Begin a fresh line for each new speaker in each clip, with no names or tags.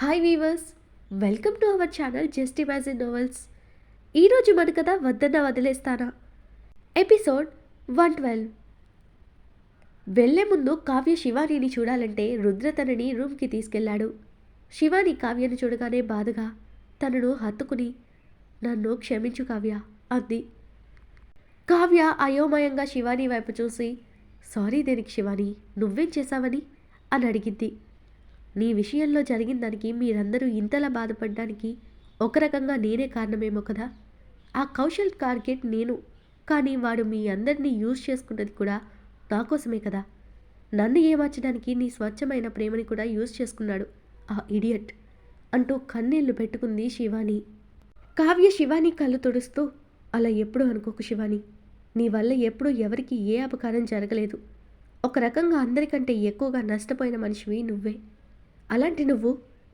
Hi weavers, welcome to our channel just imagine novels. ఈరోజు మన కథ వద్దన్న వదిలేస్తానా ఎపిసోడ్ 112. వెళ్లే ముందు కావ్య శివానీని చూడాలంటే రుద్ర తనని రూమ్కి తీసుకెళ్లాడు. శివాని కావ్యను చూడగానే బాధగా తనను హత్తుకుని నన్ను క్షమించు కావ్య అంది. కావ్య అయోమయంగా శివాని వైపు చూసి సారీ దేనికి శివాని, నువ్వేం చేశావని అని అడిగింది. నీ విషయంలో జరిగిన దానికి మీరందరూ ఇంతలా బాధపడడానికి ఒక రకంగా నేనే కారణమేమో కదా. ఆ కౌశల్ టార్గెట్ నేను, కానీ వాడు మీ అందరినీ యూజ్ చేసుకున్నది కూడా నా కోసమే కదా. నన్ను ఏమార్చడానికి నీ స్వచ్ఛమైన ప్రేమని కూడా యూజ్ చేసుకున్నాడు ఆ ఇడియట్ అంటూ కన్నీళ్లు పెట్టుకుంది శివాని. కావ్య శివాని కళ్ళు తుడుస్తూ అలా ఎప్పుడూ అనుకోకు శివాని, నీ వల్ల ఎప్పుడూ ఎవరికి ఏ అపకారం జరగలేదు. ఒక రకంగా అందరికంటే ఎక్కువగా నష్టపోయిన మనిషివి నువ్వే. అలాంటి నువ్వు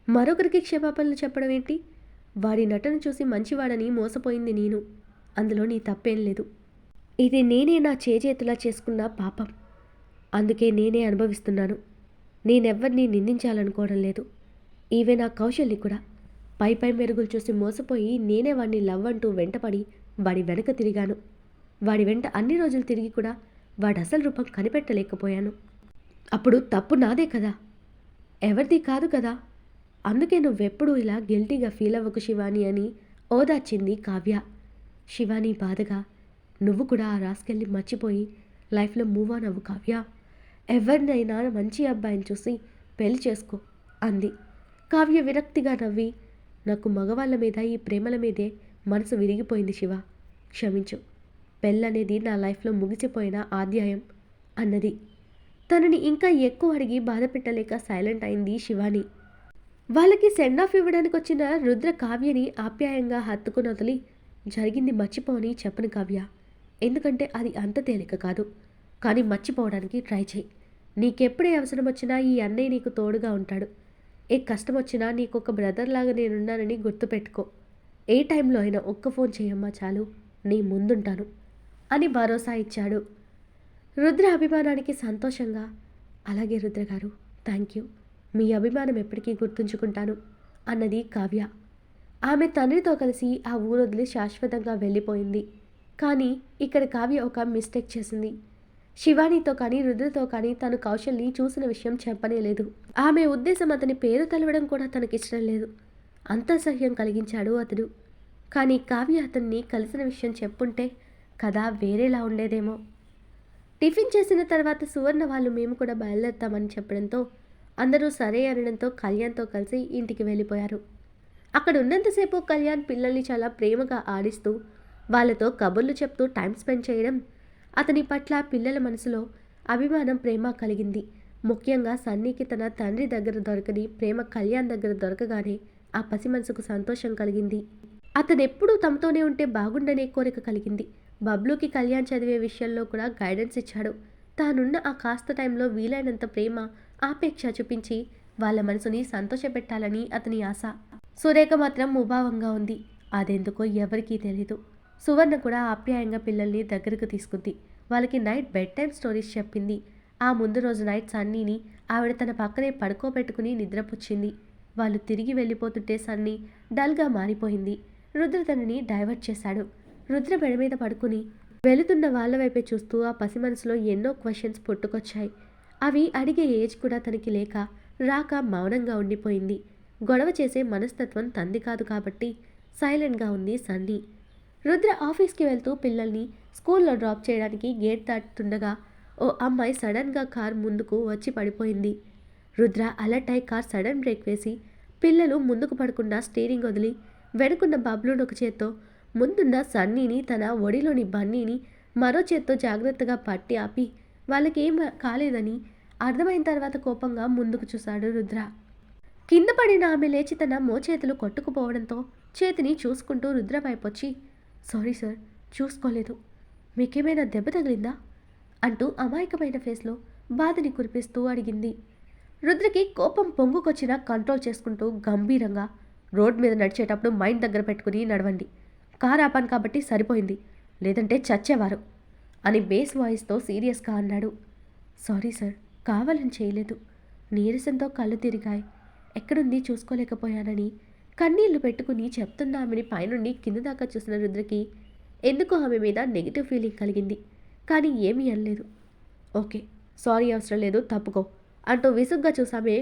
మరొకరికి క్షమాపణలు చెప్పడం ఏంటి? వాడి నటన చూసి మంచివాడని మోసపోయింది నేను, అందులో నీ తప్పేం లేదు. ఇది నేనే నా చేతులా చేసుకున్న పాపం, అందుకే నేనే అనుభవిస్తున్నాను. నేనెవ్వరినీ నిందించాలనుకోవడం లేదు. ఈవెన్ నా కౌశల్ని కూడా పై పై మెరుగులు చూసి మోసపోయి నేనే వాడిని లవ్ అంటూ వెంటపడి వాడి వెనక తిరిగాను. వాడి వెంట అన్ని రోజులు తిరిగి కూడా వాడి అసలు రూపం కనిపెట్టలేకపోయాను. అప్పుడు తప్పు నాదే కదా, ఎవరిది కాదు కదా. అందుకే నువ్వెప్పుడు ఇలా గిల్టీగా ఫీల్ అవ్వకు శివాని అని ఓదార్చింది కావ్య. శివాని బాధగా నువ్వు కూడా ఆ రాసుకెళ్ళి మర్చిపోయి లైఫ్లో మూవ్ ఆన్ అవ్వు కావ్య. ఎవరినైనా మంచి అబ్బాయిని చూసి పెళ్లి చేసుకో అంది. కావ్య విరక్తిగా నవ్వి నాకు మగవాళ్ళ మీద ఈ ప్రేమల మీదే మనసు విరిగిపోయింది శివ, క్షమించు. పెళ్ళనేది నా లైఫ్లో ముగిసిపోయిన అధ్యాయం అన్నది. తనని ఇంకా ఎక్కువ అడిగి బాధ పెట్టలేక సైలెంట్ అయింది శివాని. వాళ్ళకి సెండ్ ఆఫ్ ఇవ్వడానికి వచ్చిన రుద్ర కావ్యని ఆప్యాయంగా హత్తుకుని వదిలి జరిగింది మర్చిపోని చెప్పను కావ్య, ఎందుకంటే అది అంత తేలిక కాదు. కానీ మర్చిపోవడానికి ట్రై చేయి. నీకెప్పుడే అవసరం వచ్చినా ఈ అన్నయ్య నీకు తోడుగా ఉంటాడు. ఏ కష్టం వచ్చినా నీకొక బ్రదర్ లాగా నేనున్నానని గుర్తుపెట్టుకో. ఏ టైంలో అయినా ఒక్క ఫోన్ చేయమ్మా చాలు, నీ ముందుంటాను అని భరోసా ఇచ్చాడు. రుద్ర అభిమానానికి సంతోషంగా అలాగే రుద్రగారు, థ్యాంక్ యూ, మీ అభిమానం ఎప్పటికీ గుర్తుంచుకుంటాను అన్నది కావ్య. ఆమె తండ్రితో కలిసి ఆ ఊరు వదిలి శాశ్వతంగా వెళ్ళిపోయింది. కానీ ఇక్కడ కావ్య ఒక మిస్టేక్ చేసింది. శివానీతో కానీ రుద్రతో కానీ తను కౌశల్ని చూసిన విషయం చెప్పనేలేదు. ఆమె ఉద్దేశం అతని పేరు తెలవడం కూడా తనకిష్టం లేదు. అంతర్సహ్యం కలిగించాడు అతడు. కానీ కావ్య అతన్ని కలిసిన విషయం చెప్పుంటే కథ వేరేలా ఉండేదేమో. టిఫిన్ చేసిన తర్వాత సువర్ణ వాళ్ళు మేము కూడా బయలుదేరుతామని చెప్పడంతో అందరూ సరే అనడంతో కళ్యాణ్తో కలిసి ఇంటికి వెళ్ళిపోయారు. అక్కడ ఉన్నంతసేపు కళ్యాణ్ పిల్లల్ని చాలా ప్రేమగా ఆడిస్తూ వాళ్ళతో కబుర్లు చెప్తూ టైం స్పెండ్ చేయడం అతని పట్ల పిల్లల మనసులో అభిమానం, ప్రేమ కలిగింది. ముఖ్యంగా సన్నీకి తన తండ్రి దగ్గర దొరకని ప్రేమ కళ్యాణ్ దగ్గర దొరకగానే ఆ పసి మనసుకు సంతోషం కలిగింది. అతనెప్పుడూ తమతోనే ఉంటే బాగుండనే కోరిక కలిగింది. బబ్లూకి కళ్యాణ్ చదివే విషయంలో కూడా గైడెన్స్ ఇచ్చాడు. తానున్న ఆ కాస్త టైంలో వీలైనంత ప్రేమ, ఆపేక్ష చూపించి వాళ్ళ మనసుని సంతోషపెట్టాలని అతని ఆశ. సురేఖ మాత్రం ముభావంగా ఉంది. అదెందుకో ఎవరికీ తెలీదు. సువర్ణ కూడా ఆప్యాయంగా పిల్లల్ని దగ్గరకు తీసుకుంది. వాళ్ళకి నైట్ బెడ్ టైం స్టోరీస్ చెప్పింది. ఆ ముందు రోజు నైట్ సన్నీని ఆవిడ తన పక్కనే పడుకోబెట్టుకుని నిద్రపుచ్చింది. వాళ్ళు తిరిగి వెళ్ళిపోతుంటే సన్నీ డల్గా మారిపోయింది. రుద్ర తనని డైవర్ట్ చేశాడు. రుద్ర మెడ మీద పడుకుని వెళుతున్న వాళ్ళ వైపే చూస్తూ ఆ పసి మనసులో ఎన్నో క్వశ్చన్స్ పుట్టుకొచ్చాయి. అవి అడిగే ఏజ్ కూడా తనకి లేక రాక మౌనంగా ఉండిపోయింది. గొడవ చేసే మనస్తత్వం తంది కాదు కాబట్టి సైలెంట్గా ఉంది సన్నీ. రుద్ర ఆఫీస్కి వెళ్తూ పిల్లల్ని స్కూల్లో డ్రాప్ చేయడానికి గేట్ దాటుతుండగా ఓ అమ్మాయి సడన్గా కార్ ముందుకు వచ్చి పడిపోయింది. రుద్ర అలర్ట్ అయి కార్ సడన్ బ్రేక్ వేసి పిల్లలు ముందుకు పడకుండా స్టీరింగ్ వదిలి వెనుకున్న బబ్లూని ఒక చేత్తో, ముందున్న సన్నీని తన ఒడిలోని బన్నీని మరో చేత్తో జాగ్రత్తగా పట్టి ఆపి వాళ్ళకేం కాలేదని అర్థమైన తర్వాత కోపంగా ముందుకు చూశాడు రుద్ర. కింద పడిన ఆమె లేచి తన మోచేతులు కొట్టుకుపోవడంతో చేతిని చూసుకుంటూ రుద్ర వైపొచ్చి సారీ సార్, చూసుకోలేదు, మీకేమైనా దెబ్బ తగిలిందా అంటూ అమాయకమైన ఫేస్లో బాధని కురిపిస్తూ అడిగింది. రుద్రకి కోపం పొంగుకొచ్చినా కంట్రోల్ చేసుకుంటూ గంభీరంగా రోడ్ మీద నడిచేటప్పుడు మైండ్ దగ్గర పెట్టుకుని నడవండి. కార్ ఆపాను కాబట్టి సరిపోయింది, లేదంటే చచ్చేవారు అని బేస్ వాయిస్తో సీరియస్గా అన్నాడు. సారీ సార్, కావాలని చేయలేదు, నీరసంతో కళ్ళు తిరిగాయి, ఎక్కడుంది చూసుకోలేకపోయానని కన్నీళ్లు పెట్టుకుని చెప్తున్న ఆమెని పైనుండి కింద దాకా చూసిన రుద్రకి ఎందుకో ఆమె మీద నెగిటివ్ ఫీలింగ్ కలిగింది. కానీ ఏమీ అనలేదు. ఓకే, సారీ అవసరం లేదు, తప్పుకో అంటూ విసుగ్గా చూసామే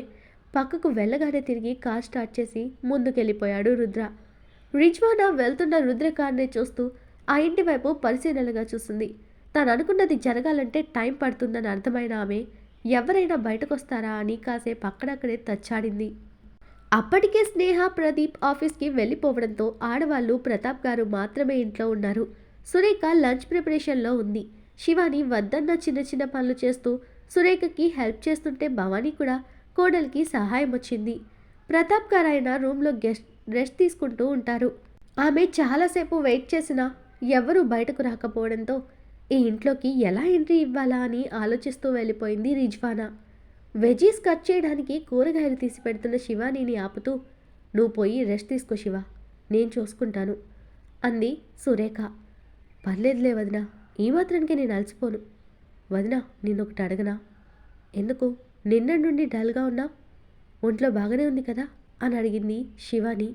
పక్కకు వెళ్ళగానే తిరిగి కార్ స్టార్ట్ చేసి ముందుకెళ్ళిపోయాడు రుద్ర. రిజ్వానా వెళ్తున్న రుద్ర కార్ని చూస్తూ ఆ ఇంటి వైపు పరిశీలనగా చూస్తుంది. తాను అనుకున్నది జరగాలంటే టైం పడుతుందని అర్థమైన ఆమె ఎవరైనా బయటకొస్తారా అని కాసేపు అక్కడక్కడే తచ్చాడింది. అప్పటికే స్నేహ, ప్రదీప్ ఆఫీస్కి వెళ్ళిపోవడంతో ఆడవాళ్ళు ప్రతాప్ గారు మాత్రమే ఇంట్లో ఉన్నారు. సురేఖ లంచ్ ప్రిపరేషన్లో ఉంది. శివాని వద్దన్న చిన్న చిన్న పనులు చేస్తూ సురేఖకి హెల్ప్ చేస్తుంటే భవానీ కూడా కోడలికి సహాయం వచ్చింది. ప్రతాప్ గారు ఆయన రూమ్లో రెస్ట్ తీసుకుంటూ ఉంటారు. ఆమె చాలాసేపు వెయిట్ చేసినా ఎవరూ బయటకు రాకపోవడంతో ఈ ఇంట్లోకి ఎలా ఎంట్రీ ఇవ్వాలా అని ఆలోచిస్తూ వెళ్ళిపోయింది రిజ్వానా. వెజీస్ కట్ చేయడానికి కూరగాయలు తీసి పెడుతున్న శివానీని ఆపుతూ, నువ్వు పోయి రెస్ట్ తీసుకో శివ, నేను చూసుకుంటాను అంది సురేఖ. పర్లేదులే వదినా, ఈ మాత్రానికి నేను అలసిపోను. వదినా, నిన్నొకటి అడగనా? ఎందుకు నిన్న నుండి డల్గా ఉన్నా? ఒంట్లో బాగానే ఉంది కదా అని అడిగింది శివాని.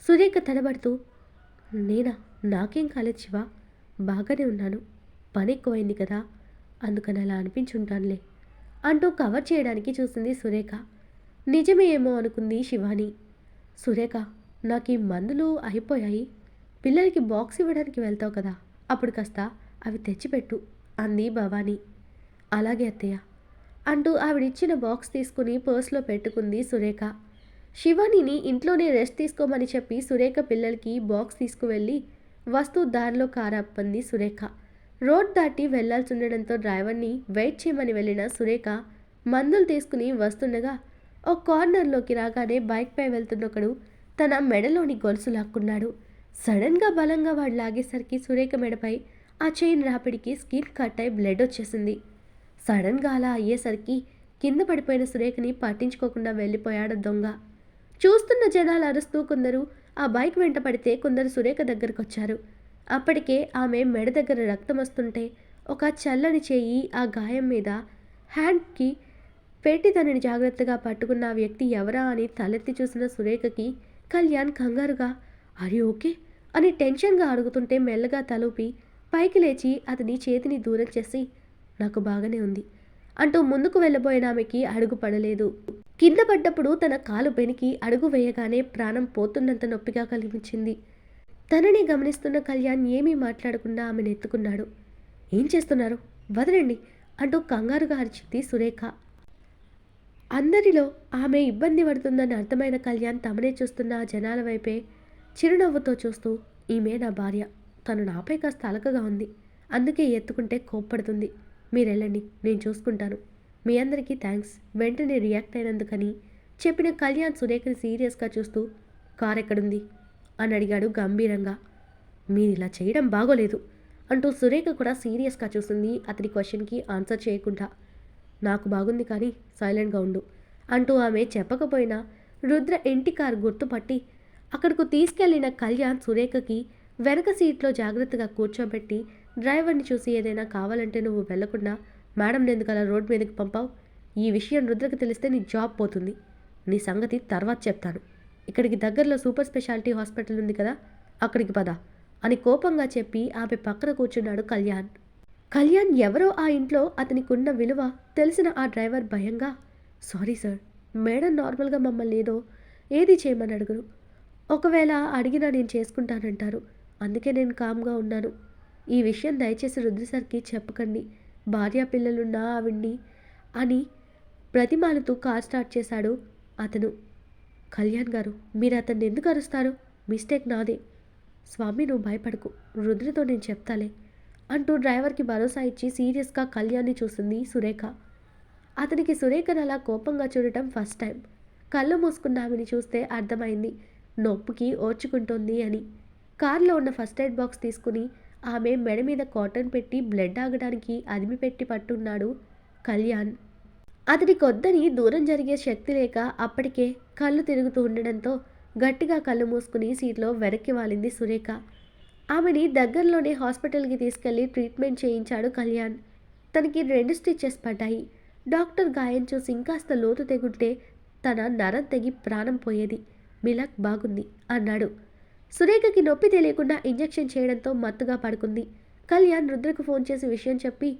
సురేఖ తడబడుతూ, నేనా? నాకేం కాలేదు శివ, బాగానే ఉన్నాను. పని ఎక్కువైంది కదా, అందుకని అలా అనిపించుంటానులే అంటూ కవర్ చేయడానికి చూసింది సురేఖ. నిజమే ఏమో అనుకుంది శివాని. సురేఖ, నాకు ఈ మందులు అయిపోయాయి, పిల్లలకి బాక్స్ ఇవ్వడానికి వెళ్తావు కదా, అప్పుడు కాస్త అవి తెచ్చిపెట్టు అంది భవానీ. అలాగే అత్తయ్య అంటూ ఆవిడిచ్చిన బాక్స్ తీసుకుని పర్స్లో పెట్టుకుంది సురేఖ. శివానీని ఇంట్లోనే రెస్ట్ తీసుకోమని చెప్పి సురేఖ పిల్లలకి బాక్స్ తీసుకువెళ్ళి వస్తూ దారిలో కారాపంది సురేఖ. రోడ్ దాటి వెళ్లాల్సిండడంతో డ్రైవర్ని వెయిట్ చేయమని వెళ్ళిన సురేఖ మందులు తీసుకుని వస్తుండగా ఒక కార్నర్లోకి రాగానే బైక్పై వెళ్తున్నొకడు తన మెడలోని గొలుసు లాక్కున్నాడు. సడన్గా బలంగా వాడు లాగేసరికి సురేఖ మెడపై ఆ చైన్ రాపిడికి స్కిన్ కట్ అయి బ్లడ్ వచ్చేసింది. సడన్గా అలా అయ్యేసరికి కింద పడిపోయిన సురేఖని పట్టించుకోకుండా వెళ్ళిపోయాడు దొంగ. చూస్తున్న జనాలు అరుస్తూ కొందరు ఆ బైక్ వెంట పడితే కొందరు సురేఖ దగ్గరకు వచ్చారు. అప్పటికే ఆమె మెడ దగ్గర రక్తం వస్తుంటే ఒక చల్లని చేయి ఆ గాయం మీద హ్యాండ్కి పెట్టి తనని జాగ్రత్తగా పట్టుకున్న ఆ వ్యక్తి ఎవరా అని తలెత్తి చూసిన సురేఖకి కళ్యాణ్ కంగారుగా ఆర్ యు ఓకే అని టెన్షన్గా అడుగుతుంటే మెల్లగా తలూపి పైకి లేచి అతని చేతిని దూరం చేసి నాకు బాగానే ఉంది అంటూ ముందుకు వెళ్ళబోయిన ఆమెకి అడుగు పడలేదు. కింద పడ్డప్పుడు తన కాలు బెనికి అడుగు వేయగానే ప్రాణం పోతున్నంత నొప్పిగా కనిపించింది. తనని గమనిస్తున్న కళ్యాణ్ ఏమీ మాట్లాడకుండా ఆమెను ఎత్తుకున్నాడు. ఏం చేస్తున్నారు, వదలండి అంటూ కంగారుగా అరిచింది సురేఖ. అందరిలో ఆమె ఇబ్బంది పడుతుందని అర్థమైన కళ్యాణ్ తమనే చూస్తున్న ఆ జనాల వైపే చిరునవ్వుతో చూస్తూ, ఈమె నా భార్య, తను నాపై కాస్త అలకగా ఉంది, అందుకే ఎత్తుకుంటే కోప్పడుతుంది, మీరెళ్ళండి, నేను చూసుకుంటాను, మీ అందరికీ థ్యాంక్స్ వెంటనే రియాక్ట్ అయినందుకని చెప్పిన కళ్యాణ్ సురేఖని సీరియస్గా చూస్తూ కార్ ఎక్కడుంది అని అడిగాడు గంభీరంగా. మీరు ఇలా చేయడం బాగోలేదు అంటూ సురేఖ కూడా సీరియస్గా చూసింది అతని క్వశ్చన్కి ఆన్సర్ చేయకుండా. నాకు బాగుంది కానీ సైలెంట్గా ఉండు అంటూ ఆమె చెప్పకపోయినా రుద్ర ఇంటి కారు గుర్తుపట్టి అక్కడకు తీసుకెళ్లిన కళ్యాణ్ సురేఖకి వెనక సీట్లో జాగ్రత్తగా కూర్చోబెట్టి డ్రైవర్ని చూసి ఏదైనా కావాలంటే నువ్వు వెళ్లకుండా మేడం ఎందుకు అలా రోడ్ మీదకి పంపావు, ఈ విషయం రుద్రకి తెలిస్తే నీ జాబ్ పోతుంది, నీ సంగతి తర్వాత చెప్తాను, ఇక్కడికి దగ్గరలో సూపర్ స్పెషాలిటీ హాస్పిటల్ ఉంది కదా, అక్కడికి పద అని కోపంగా చెప్పి ఆమె పక్కన కూర్చున్నాడు కళ్యాణ్. కళ్యాణ్ ఎవరో ఆ ఇంట్లో అతనికున్న విలువ తెలిసిన ఆ డ్రైవర్ భయంగా, సారీ సార్, మేడం నార్మల్గా మమ్మల్ని ఏది చేయమని అడుగురు, ఒకవేళ అడిగినా నేను చేసుకుంటానంటారు, అందుకే నేను కామ్గా ఉన్నాను, ఈ విషయం దయచేసి రుద్ర సార్కి చెప్పకండి, భార్య పిల్లలున్నా ఆవిడ్ని అని ప్రతిమాలతో కార్ స్టార్ట్ చేశాడు అతను. కళ్యాణ్ గారు, మీరు అతన్ని ఎందుకు అరుస్తారు, మిస్టేక్ నాదే, స్వామి నువ్వు భయపడకు, రుద్రతో నేను చెప్తాలే అంటూ డ్రైవర్కి భరోసా ఇచ్చి సీరియస్గా కళ్యాణ్ని చూసింది సురేఖ. అతనికి సురేఖను అలా కోపంగా చూడటం ఫస్ట్ టైం. కళ్ళు మూసుకున్న ఆమెని చూస్తే అర్థమైంది నొప్పికి ఓర్చుకుంటోంది అని. కార్లో ఉన్న ఫస్ట్ ఎయిడ్ బాక్స్ తీసుకుని ఆమె మెడ మీద కాటన్ పెట్టి బ్లడ్ ఆగడానికి అదిమి పెట్టి పట్టున్నాడు కళ్యాణ్. అతనికి వద్దని దూరం జరిగే శక్తి లేక అప్పటికే కళ్ళు తిరుగుతూ ఉండడంతో గట్టిగా కళ్ళు మూసుకుని సీట్లో వెనక్కి వాలింది సురేఖ. ఆమెని దగ్గరలోనే హాస్పిటల్కి తీసుకెళ్లి ట్రీట్మెంట్ చేయించాడు కళ్యాణ్. తనకి 2 స్టిచెస్ పడ్డాయి. డాక్టర్ గాయం చూసి ఇంకాస్త లోతు తెగుంటే తన నరం తెగి ప్రాణం పోయేది. మిలక్ బాగుంది అన్నాడు. సురేఖకి నొప్పి తెలియకుండా ఇంజెక్షన్ చేయడంతో మత్తుగా పడుకుంది. కళ్యాణ్ రుద్రకు ఫోన్ చేసి విషయం చెప్పి,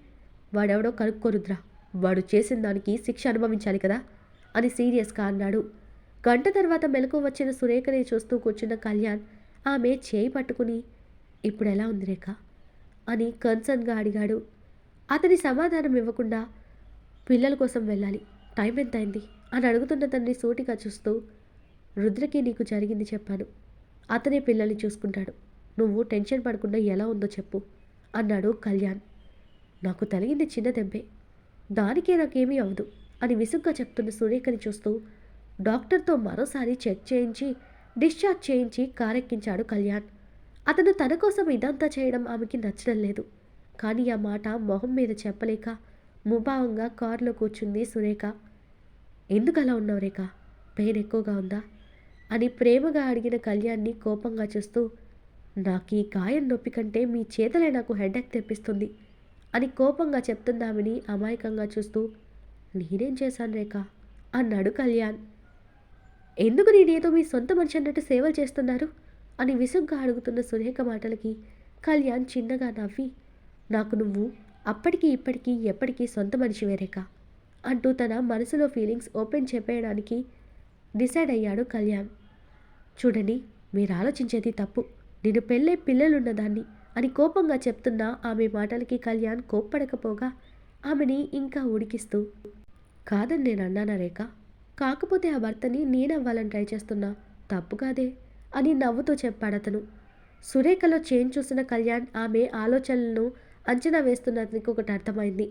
వాడెవడో కనుక్కో రుద్ర, వాడు చేసిన దానికి శిక్ష అనుభవించాలి కదా అని సీరియస్గా అన్నాడు. గంట తర్వాత మెలకు వచ్చిన సురేఖని చూస్తూ కూర్చున్న కళ్యాణ్ ఆమె చేయి పట్టుకుని, ఇప్పుడు ఎలా ఉంది రేఖ అని కన్సర్న్గా అడిగాడు. అతని సమాధానం ఇవ్వకుండా, పిల్లల కోసం వెళ్ళాలి, టైం ఎంత అయింది అని అడుగుతున్న తన్ని సూటిగా చూస్తూ, రుద్రకి నీకు జరిగింది చెప్పాను, అతనే పిల్లల్ని చూసుకుంటాడు, నువ్వు టెన్షన్ పడకుండా ఎలా ఉందో చెప్పు అన్నాడు కళ్యాణ్. నాకు తగిలింది చిన్న దెబ్బే, దానికే నాకేమీ అవదు అని విసుగ్గా చెప్తున్న సురేఖని చూస్తూ డాక్టర్తో మరోసారి చెక్ చేయించి డిశ్చార్జ్ చేయించి కారెక్కించాడు కళ్యాణ్. అతను తన కోసం ఇదంతా చేయడం ఆమెకి నచ్చడం లేదు. కానీ ఆ మాట మొహం మీద చెప్పలేక ముభావంగా కారులో కూర్చుంది సురేఖ. ఎందుకు అలా ఉన్నావు రేఖ, పెయిన్ ఎక్కువగా ఉందా అని ప్రేమగా అడిగిన కళ్యాణ్ని కోపంగా చూస్తూ, నాకు ఈ గాయం నొప్పి కంటే మీ చేతలే నాకు హెడేక్ తెప్పిస్తుంది అని కోపంగా చెప్తున్న ఆమెని అమాయకంగా చూస్తూ, నేనేం చేశాను రేఖ అన్నాడు కళ్యాణ్. ఎందుకు నేనేదో మీ సొంత మనిషి అన్నట్టు సేవలు చేస్తున్నారు అని విసుగ్గా అడుగుతున్న సురేఖ మాటలకి కళ్యాణ్ చిన్నగా నవ్వి, నాకు నువ్వు అప్పటికి ఇప్పటికీ ఎప్పటికీ సొంత మనిషివే రేఖ అంటూ తన మనసులో ఫీలింగ్స్ ఓపెన్ చెప్పేయడానికి డిసైడ్ అయ్యాడు కళ్యాణ్. చూడండి, మీరు ఆలోచించేది తప్పు, నేను పెళ్ళై పిల్లలున్నదాన్ని అని కోపంగా చెప్తున్న ఆమె మాటలకి కళ్యాణ్ కోప్పడకపోగా ఆమెని ఇంకా ఉడికిస్తూ, కాదని నేను అన్నానా రేఖ, కాకపోతే ఆ భర్తని నేనవ్వాలని ట్రై చేస్తున్నా, తప్పు కాదే అని నవ్వుతూ చెప్పాడతను. సురేఖలో చేంజ్ చూసిన కళ్యాణ్ ఆమె ఆలోచనలను అంచనా వేస్తున్నతనికి ఒకటి అర్థమైంది.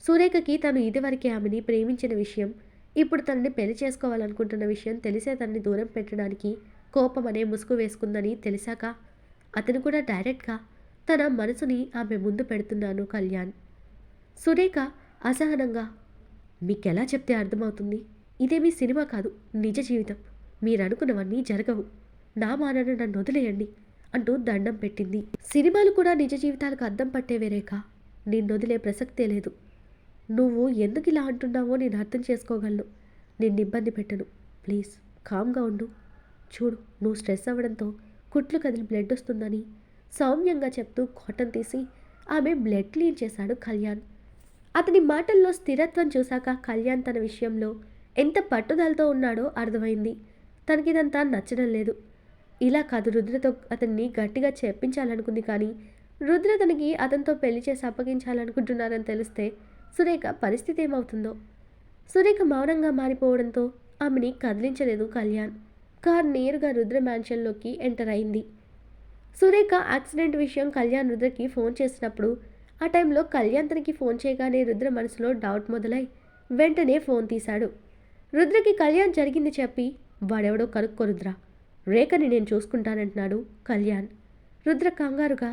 సురేఖకి తను ఇదివరకే ఆమెని ప్రేమించిన విషయం, ఇప్పుడు తనని పెళ్లి చేసుకోవాలనుకుంటున్న విషయం తెలిసే తనని దూరం పెట్టడానికి కోపం అనే ముసుగు వేసుకుందని తెలిసాక అతను కూడా డైరెక్ట్గా తన మనసుని ఆమె ముందు పెడుతున్నాను కళ్యాణ్. సురేఖ అసహనంగా, మీకెలా చెప్తే అర్థమవుతుంది, ఇదేమీ సినిమా కాదు, నిజ జీవితం, మీరు అనుకున్నవన్నీ జరగవు, నా మానను నన్ను వదిలేయండి అంటూ దండం పెట్టింది. సినిమాలు కూడా నిజ జీవితాలకు అద్దం పట్టేవే రేఖ, నిన్ను వదిలే ప్రసక్తే లేదు. నువ్వు ఎందుకు ఇలా అంటున్నావో నేను అర్థం చేసుకోగలను, నిన్ను ఇబ్బంది పెట్టను, ప్లీజ్ కామ్గా ఉండు. చూడు, నువ్వు స్ట్రెస్ అవ్వడంతో కుట్లు కదిలి బ్లడ్ వస్తుందని సౌమ్యంగా చెప్తూ కాటన్ తీసి ఆమె బ్లడ్ క్లీన్ చేశాడు కళ్యాణ్. అతని మాటల్లో స్థిరత్వం చూశాక కళ్యాణ్ తన విషయంలో ఎంత పట్టుదలతో ఉన్నాడో అర్థమైంది. తనకిదంతా నచ్చడం లేదు. ఇలా కాదు రుద్రతో అతన్ని గట్టిగా చెప్పించాలనుకుంది, కానీ రుద్ర తనకి అతనితో పెళ్లి చేసి అప్పగించాలనుకుంటున్నారని తెలిస్తే సురేఖ పరిస్థితి ఏమవుతుందో. సురేఖ మౌనంగా మారిపోవడంతో ఆమెని కదిలించలేదు కళ్యాణ్. కార్ నేరుగా రుద్ర మ్యాన్షన్లోకి ఎంటర్ అయింది. సురేఖ యాక్సిడెంట్ విషయం కళ్యాణ్ రుద్రకి ఫోన్ చేసినప్పుడు ఆ టైంలో కళ్యాణ్ తనకి ఫోన్ చేయగానే రుద్ర మనసులో డౌట్ మొదలై వెంటనే ఫోన్ తీశాడు. రుద్రకి కళ్యాణ్ జరిగింది చెప్పి, వాడెవడో కనుక్కో రుద్ర, రేఖని నేను చూసుకుంటానంటున్నాడు కళ్యాణ్. రుద్ర కంగారుగా,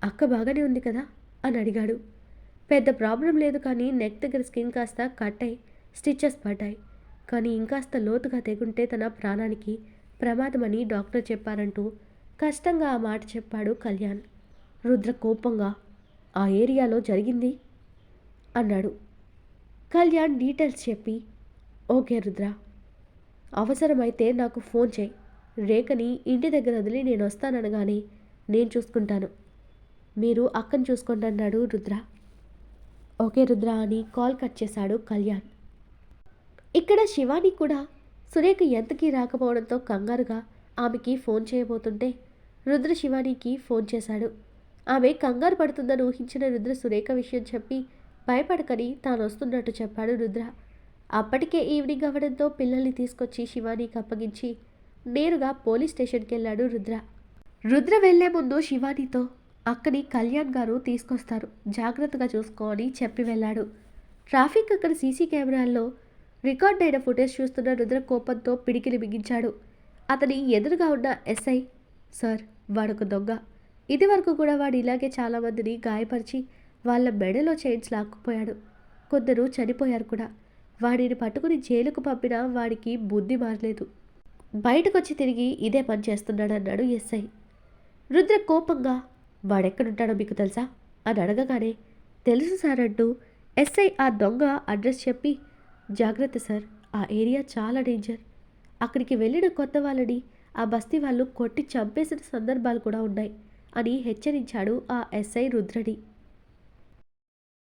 అక్క బాగానే ఉంది కదా అని అడిగాడు. పెద్ద ప్రాబ్లం లేదు, కానీ నెక్ దగ్గర స్కిన్ కాస్త కట్ అయి స్టిచెస్ పడ్డాయి, కానీ ఇంకాస్త లోతుగా తెగుంటే తన ప్రాణానికి ప్రమాదమని డాక్టర్ చెప్పారంటూ కష్టంగా ఆ మాట చెప్పాడు కళ్యాణ్. రుద్ర కోపంగా, ఆ ఏరియాలో జరిగింది అన్నాడు. కళ్యాణ్ డీటెయిల్స్ చెప్పి, ఓకే రుద్ర, అవసరమైతే నాకు ఫోన్ చేయి, రేఖని ఇంటి దగ్గర వదిలి నేను వస్తాననగానే నేను చూసుకుంటాను, మీరు అక్కని చూసుకోండి అన్నాడు రుద్ర. ఓకే రుద్ర అని కాల్ కట్ చేశాడు కళ్యాణ్. ఇక్కడ శివాని కూడా సురేఖ ఎంతకీ రాకపోవడంతో కంగారుగా ఆమెకి ఫోన్ చేయబోతుంటే రుద్ర శివానికి ఫోన్ చేశాడు. ఆమె కంగారు పడుతుందని ఊహించిన రుద్ర సురేఖ విషయం చెప్పి భయపడకని తాను వస్తున్నట్టు చెప్పాడు రుద్ర. అప్పటికే ఈవినింగ్ అవ్వడంతో పిల్లల్ని తీసుకొచ్చి శివానికి అప్పగించి నేరుగా పోలీస్ స్టేషన్కి వెళ్ళాడు రుద్ర. రుద్ర వెళ్లే ముందు శివానితో, అక్కని కళ్యాణ్ గారు తీసుకొస్తారు, జాగ్రత్తగా చూసుకో అని చెప్పి వెళ్ళాడు. ట్రాఫిక్ అక్కడ సీసీ కెమెరాల్లో రికార్డ్ అయిన ఫుటేజ్ చూస్తున్న రుద్ర కోపంతో పిడికిలి బిగించాడు. అతని ఎదురుగా ఉన్న ఎస్ఐ, సార్ వాడొక దొంగ, ఇదివరకు కూడా వాడు ఇలాగే చాలామందిని గాయపరిచి వాళ్ళ మెడలో చైన్స్ లాక్కుపోయాడు, కొందరు చనిపోయారు కూడా, వాడిని పట్టుకుని జైలుకు పంపినా వాడికి బుద్ధి మారలేదు, బయటకొచ్చి తిరిగి ఇదే పని చేస్తున్నాడన్నాడు ఎస్ఐ. రుద్ర కోపంగా, వాడెక్కడుంటాడో మీకు తెలుసా అని అడగగానే తెలుసు సార్ అంటూ ఎస్ఐ ఆ దొంగ అడ్రస్ చెప్పి, జాగ్రత్త సార్, ఆ ఏరియా చాలా డేంజర్. అక్కడికి వెళ్ళిన కొత్త వాళ్ళని ఆ బస్తీ వాళ్ళు కొట్టి చంపేసిన సందర్భాలు కూడా ఉన్నాయి అని హెచ్చరించాడు ఆ ఎస్ఐ రుద్రని.